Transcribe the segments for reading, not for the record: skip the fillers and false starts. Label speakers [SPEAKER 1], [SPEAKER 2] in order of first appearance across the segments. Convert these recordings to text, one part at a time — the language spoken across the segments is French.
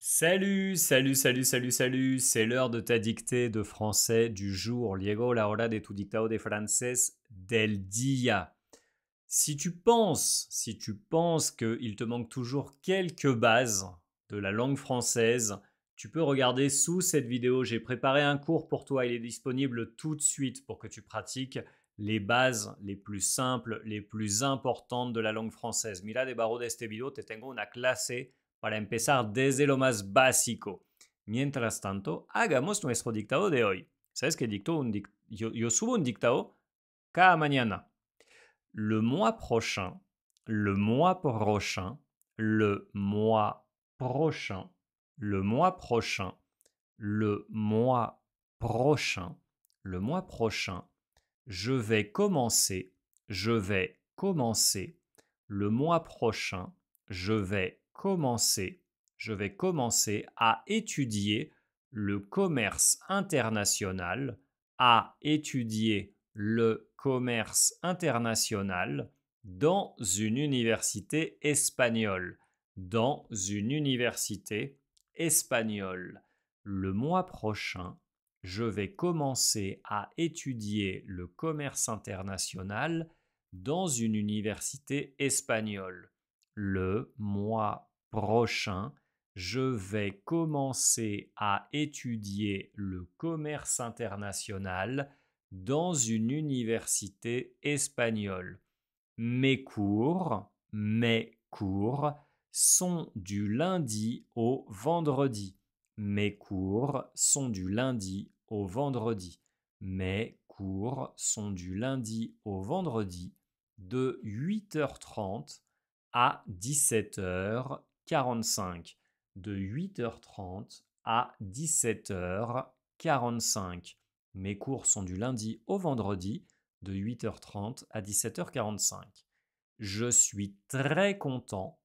[SPEAKER 1] Salut, salut, salut, salut, salut. C'est l'heure de ta dictée de français du jour. Llegó la hora de tu dictado de francés del día. Si tu penses qu'il te manque toujours quelques bases de la langue française, tu peux regarder sous cette vidéo. J'ai préparé un cours pour toi. Il est disponible tout de suite pour que tu pratiques les bases les plus simples, les plus importantes de la langue française. Mira debajo de este video te tengo una clase para empezar desde lo más básico. Mientras tanto, hagamos nuestro dictado de hoy. ¿Sabes que yo subo un dictado cada mañana? Le mois prochain, le mois prochain, le mois prochain, le mois prochain, le mois prochain, le mois prochain, je vais commencer, le mois prochain, je vais commencer à étudier le commerce international, à étudier le commerce international dans une université espagnole, dans une université espagnole. Le mois prochain, je vais commencer à étudier le commerce international dans une université espagnole. Le mois prochain, je vais commencer à étudier le commerce international dans une université espagnole. Mes cours sont du lundi au vendredi. Mes cours sont du lundi au vendredi. Mes cours sont du lundi au vendredi de 8h30 à 17h45. De 8h30 à 17h45. Mes cours sont du lundi au vendredi de 8h30 à 17h45. Je suis très content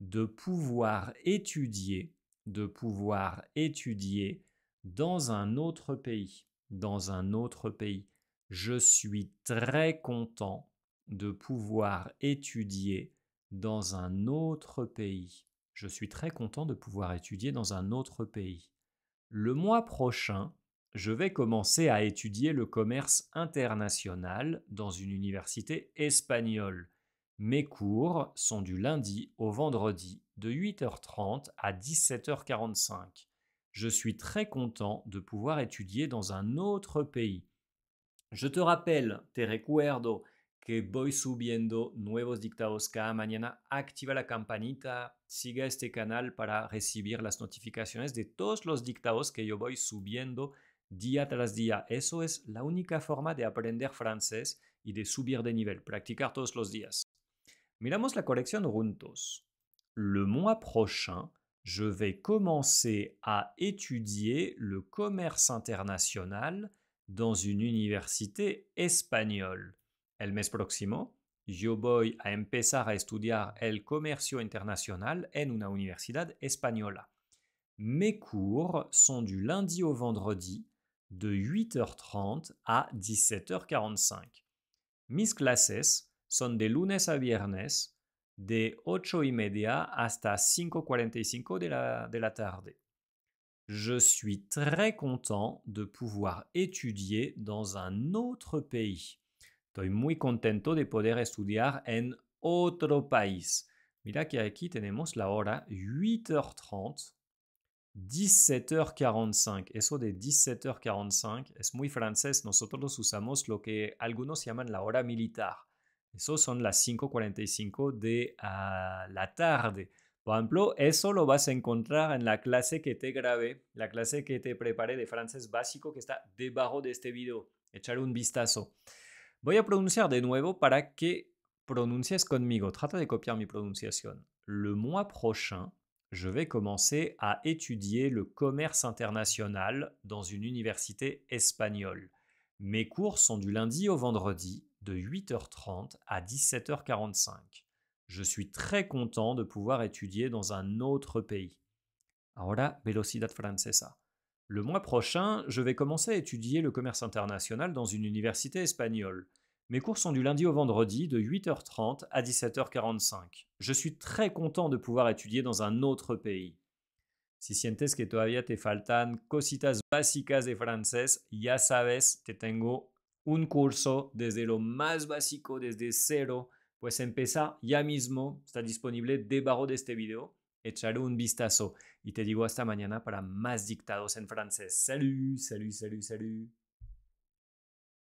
[SPEAKER 1] de pouvoir étudier dans un autre pays, Je suis très content de pouvoir étudier dans un autre pays. Je suis très content de pouvoir étudier dans un autre pays. Le mois prochain, je vais commencer à étudier le commerce international dans une université espagnole. Mes cours sont du lundi au vendredi de 8h30 à 17h45. Je suis très content de pouvoir étudier dans un autre pays. Je te rappelle, te recuerdo que voy subiendo nuevos dictados cada mañana. Activa la campanita, siga este canal para recibir las notificaciones de todos los dictados que yo voy subiendo día tras día. Eso es la única forma de aprender francés y de subir de nivel, practicar todos los días. Miramos la corrección juntos. Le mois prochain, je vais commencer à étudier le commerce international dans une université espagnole. El mes próximo, yo voy a empezar a estudiar el comercio internacional en una universidad española. Mes cours sont du lundi au vendredi de 8h30 à 17h45. Mis clases son de lunes a viernes de 8:30 hasta 5:45 de la tarde. Je suis très content de pouvoir étudier dans un autre pays. Estoy muy contento de poder estudiar en otro país. Mira que aquí tenemos la hora 8h30, 17h45. Eso de 17h45 es muy francés. Nosotros usamos lo que algunos llaman la hora militar. Eso son las 5:45 de la tarde. Por ejemplo, eso lo vas a encontrar en la clase que te grabé, la clase que te preparé de francés básico que está debajo de este video. Echar un vistazo. Voy a pronunciar de nuevo para que pronuncies conmigo. Trata de copiar mi pronunciación. Le mois prochain, je vais commencer à étudier le commerce international dans une université espagnole. Mes cours sont du lundi au vendredi de 8h30 à 17h45. Je suis très content de pouvoir étudier dans un autre pays. Ahora, velocidad francesa. Le mois prochain, je vais commencer à étudier le commerce international dans une université espagnole. Mes cours sont du lundi au vendredi de 8h30 à 17h45. Je suis très content de pouvoir étudier dans un autre pays. Si sientes que todavía te faltan cositas básicas de francés, ya sabes que tengo un curso desde lo más básico, desde cero. Pues empieza ya mismo, está disponible debajo de este video. Echaré un vistazo y te digo hasta mañana para más dictados en francés. Salut, salut, salut, salut.